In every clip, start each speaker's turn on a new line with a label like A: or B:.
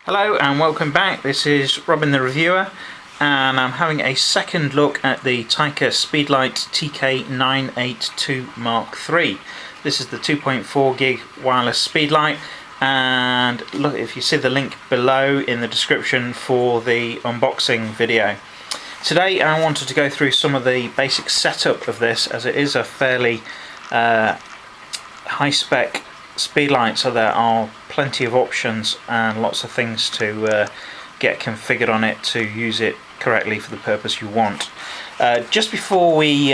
A: Hello and welcome back. This is Robin the Reviewer, and I'm having a second look at the Tycka Speedlight TK-982 III. This is the 2.4 gig wireless Speedlight, and look, if you see the link below in the description for the unboxing video. Today I wanted to go through some of the basic setup of this, as it is a fairly high spec Speedlight, so there are plenty of options and lots of things to get configured on it to use it correctly for the purpose you want. Just before we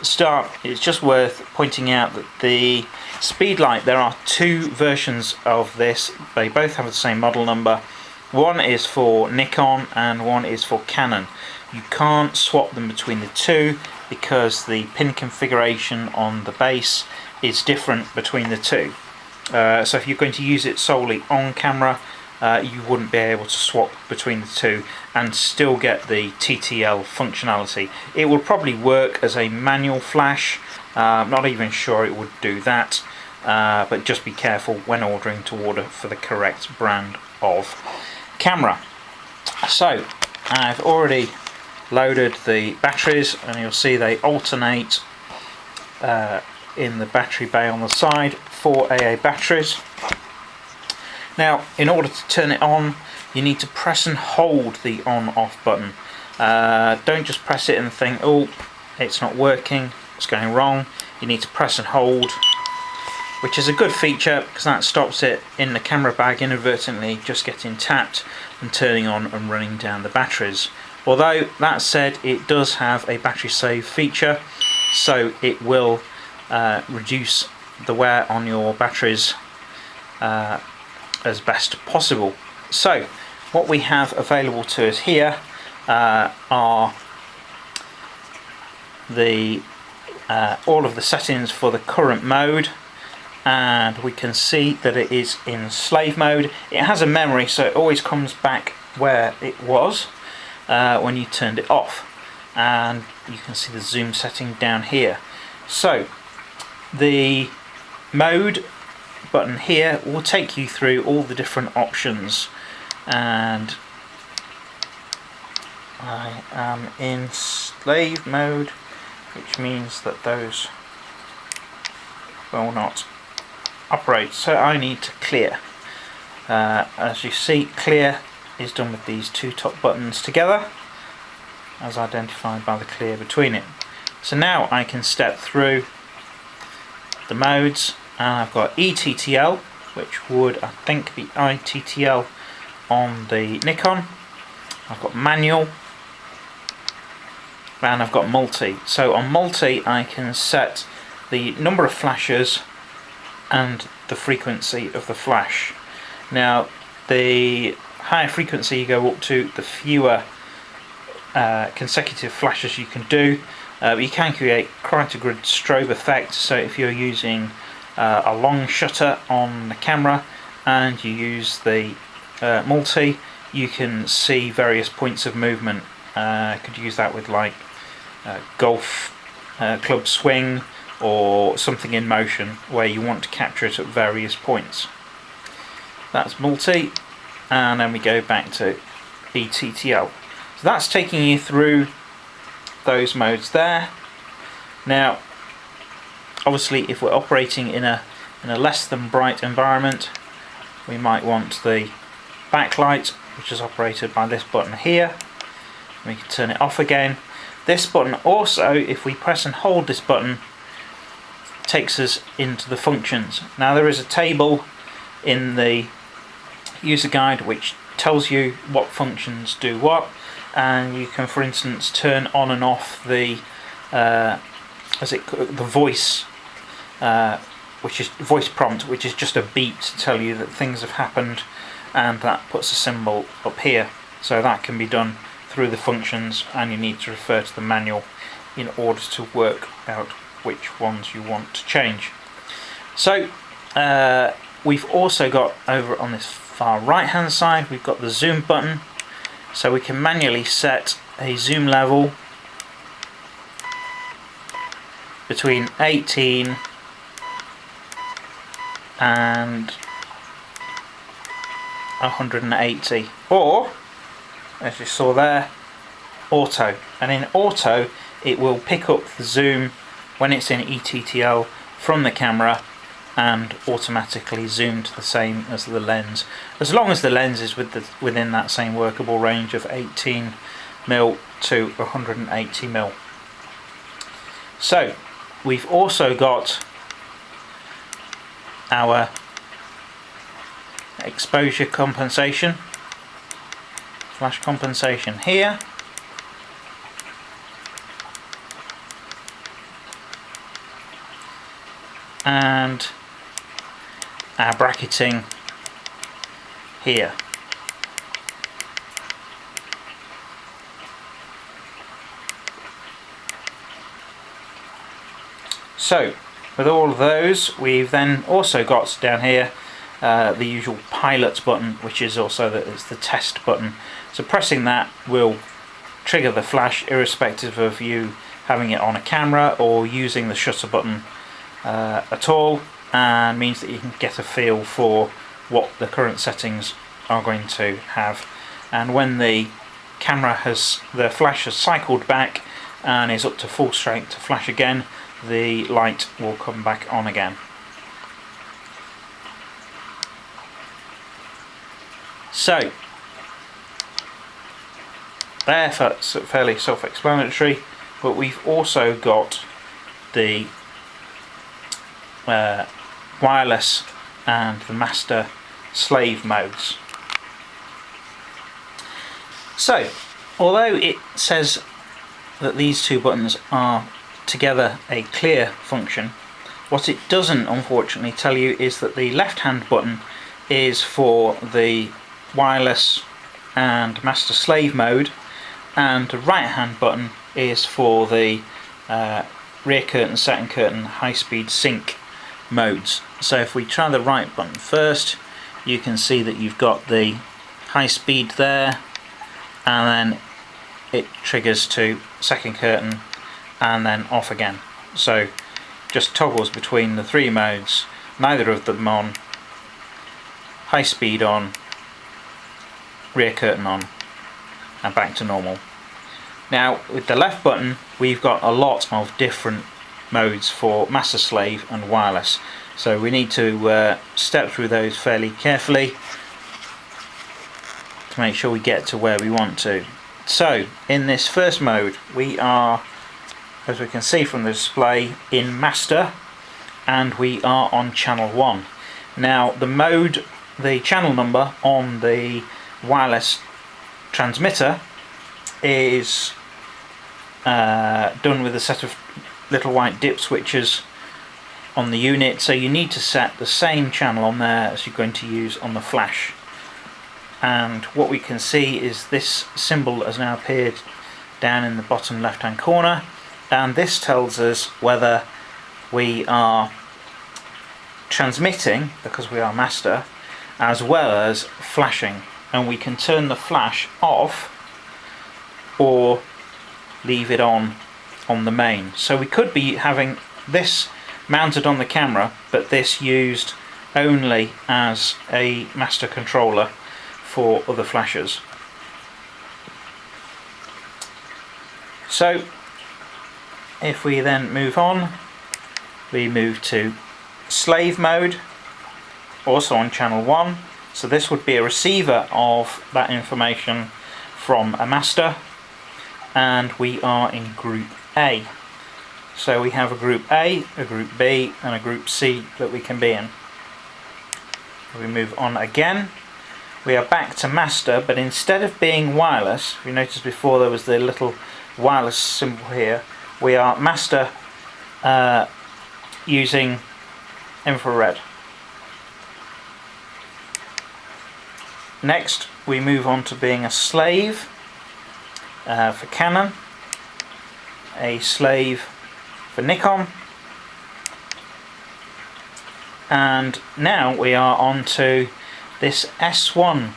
A: start, it's just worth pointing out that the Speedlight, there are two versions of this. They both have the same model number. One is for Nikon and one is for Canon. You can't swap them between the two because the pin configuration on the base is different between the two. So if you're going to use it solely on camera, you wouldn't be able to swap between the two and still get the TTL functionality. It will probably work as a manual flash. I'm not even sure it would do that, but just be careful when ordering to order for the correct brand of camera. So I've already loaded the batteries, and you'll see they alternate in the battery bay on the side, 4 AA batteries. Now, in order to turn it on, you need to press and hold the on-off button. Don't just press it and think, oh, it's not working, it's going wrong. You need to press and hold, which is a good feature because that stops it in the camera bag inadvertently just getting tapped and turning on and running down the batteries. Although, that said, it does have a battery save feature, so it will reduce the wear on your batteries as best possible. So what we have available to us here are the all of the settings for the current mode, and we can see that it is in slave mode. It has a memory, so it always comes back where it was when you turned it off, and you can see the zoom setting down here. So the mode button here will take you through all the different options, and I am in slave mode, which means that those will not operate, so I need to clear. As you see, clear is done with these two top buttons together, as identified by the clear between it. So now I can step through the modes, and I've got E-TTL, which would, I think, be i-TTL on the Nikon. I've got manual, and I've got multi. So on multi I can set the number of flashes and the frequency of the flash. Now, the higher frequency you go up to, the fewer consecutive flashes you can do. You can create quite a good strobe effect, so if you're using a long shutter on the camera and you use the multi, you can see various points of movement. Could use that with like golf club swing or something in motion where you want to capture it at various points. That's multi, and then we go back to E-TTL. So that's taking you through those modes there. Now, obviously, if we're operating in a less than bright environment, we might want the backlight, which is operated by this button here. We can turn it off again. This button also, if we press and hold this button, takes us into the functions. Now, there is a table in the user guide which tells you what functions do what, and you can, for instance, turn on and off the voice, which is voice prompt, which is just a beep to tell you that things have happened, and that puts a symbol up here. So that can be done through the functions, and you need to refer to the manual in order to work out which ones you want to change. So we've also got, over on this far right hand side, we've got the zoom button, so we can manually set a zoom level between 18 and 180, or as you saw there, auto. And in auto it will pick up the zoom when it's in E-TTL from the camera and automatically zoom to the same as the lens, as long as the lens is within that same workable range of 18mm to 180mm. So we've also got our exposure compensation, flash compensation here, and our bracketing here. So with all of those, we've then also got down here the usual pilot button, which is also the test button. So pressing that will trigger the flash irrespective of you having it on a camera or using the shutter button at all, and means that you can get a feel for what the current settings are going to have. And when the flash has cycled back and is up to full strength to flash again, the light will come back on again. So that's fairly self-explanatory, but we've also got the wireless and the master slave modes. So although it says that these two buttons are together a clear function, what it doesn't unfortunately tell you is that the left hand button is for the wireless and master slave mode, and the right hand button is for the rear curtain, second curtain, high speed sync modes. So if we try the right button first, you can see that you've got the high speed there, and then it triggers to second curtain and then off again. So just toggles between the three modes, neither of them on, high speed on, rear curtain on, and back to normal. Now with the left button we've got a lot of different modes for master slave and wireless, so we need to step through those fairly carefully to make sure we get to where we want to. So in this first mode we are, as we can see from the display, in master, and we are on channel 1. Now the channel number on the wireless transmitter is done with a set of little white dip switches on the unit, so you need to set the same channel on there as you're going to use on the flash. And what we can see is this symbol has now appeared down in the bottom left hand corner, and this tells us whether we are transmitting, because we are master, as well as flashing. And we can turn the flash off or leave it on the main. So we could be having this mounted on the camera, but this used only as a master controller for other flashes. So if we then move on, we move to slave mode, also on channel 1. So this would be a receiver of that information from a master, and we are in group A. So we have a group A, a group B, and a group C that we can be in. If we move on again, we are back to master, but instead of being wireless, if you noticed before there was the little wireless symbol here, we are master using infrared. Next we move on to being a slave for Canon, a slave for Nikon, and now we are on to this S1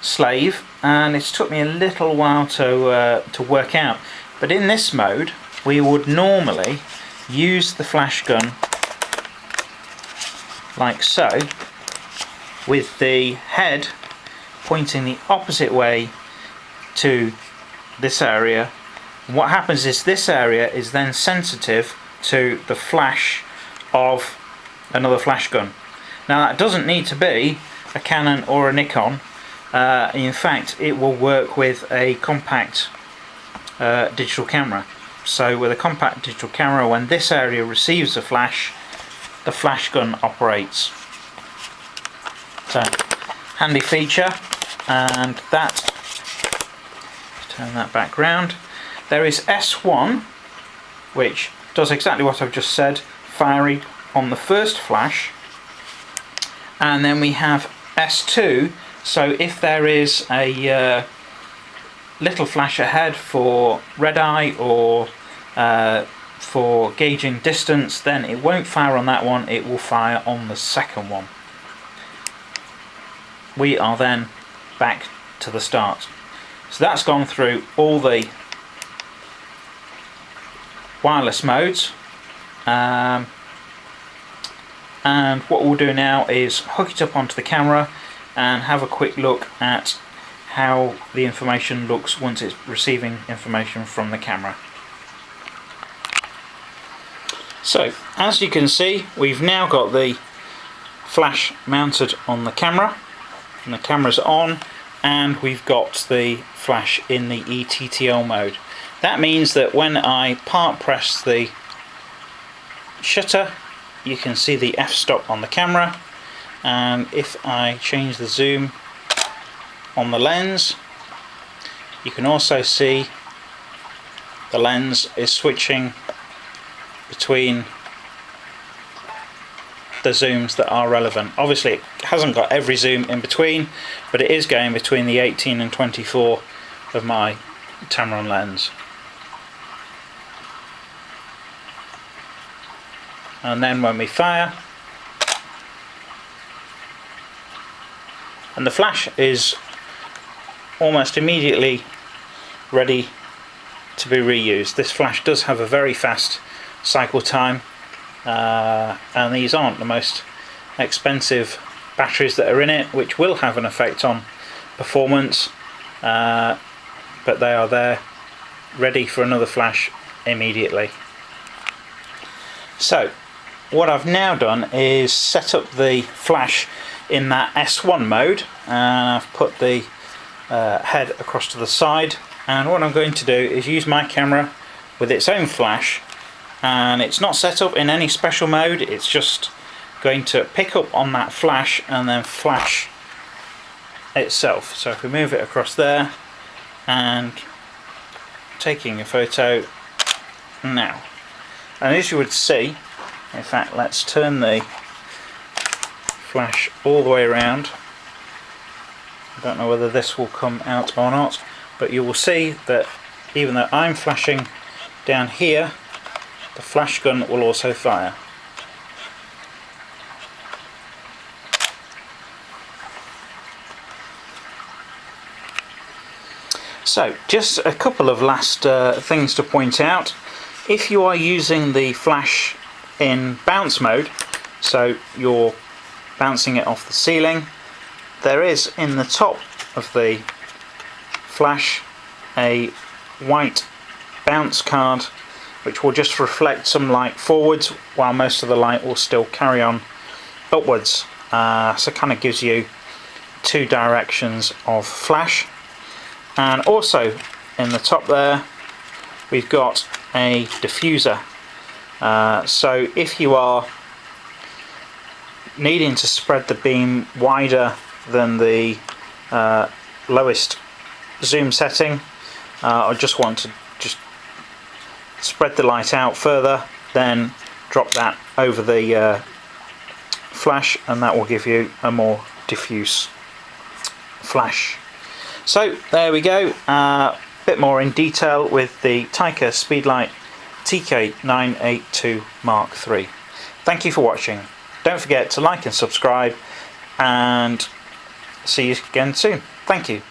A: slave, and it's took me a little while to work out, but in this mode we would normally use the flash gun like so, with the head pointing the opposite way to this area. What happens is this area is then sensitive to the flash of another flash gun. Now that doesn't need to be a Canon or a Nikon. In fact, it will work with a compact digital camera. So with a compact digital camera, when this area receives a flash, the flash gun operates. So handy feature. And that, turn that back round. There is S1, which does exactly what I've just said, firing on the first flash, and then we have S2, so if there is a little flash ahead for red eye or for gauging distance, then it won't fire on that one, it will fire on the second one. We are then back to the start. So that's gone through all the wireless modes, and what we'll do now is hook it up onto the camera and have a quick look at how the information looks once it's receiving information from the camera. So as you can see, we've now got the flash mounted on the camera, and the camera's on, and we've got the flash in the E-TTL mode. That means that when I part press the shutter, you can see the f-stop on the camera, and if I change the zoom on the lens, you can also see the lens is switching between the zooms that are relevant. Obviously it hasn't got every zoom in between, but it is going between the 18 and 24 of my Tamron lens. And then when we fire, and the flash is almost immediately ready to be reused. This flash does have a very fast cycle time, and these aren't the most expensive batteries that are in it, which will have an effect on performance, but they are there ready for another flash immediately. So what I've now done is set up the flash in that S1 mode, and I've put the head across to the side, and what I'm going to do is use my camera with its own flash, and it's not set up in any special mode, it's just going to pick up on that flash and then flash itself. So if we move it across there and taking a photo now, and as you would see, in fact let's turn the flash all the way around. I don't know whether this will come out or not, but you will see that even though I'm flashing down here, the flash gun will also fire. So just a couple of last things to point out. If you are using the flash in bounce mode, so you're bouncing it off the ceiling, there is in the top of the flash a white bounce card which will just reflect some light forwards while most of the light will still carry on upwards. So it kind of gives you two directions of flash. And also in the top there we've got a diffuser. So if you are needing to spread the beam wider than the lowest zoom setting, or just want to just spread the light out further, then drop that over the flash and that will give you a more diffuse flash. So there we go, a bit more in detail with the Tycka Speedlight TK-982 III. Thank you for watching. Don't forget to like and subscribe, and see you again soon. Thank you.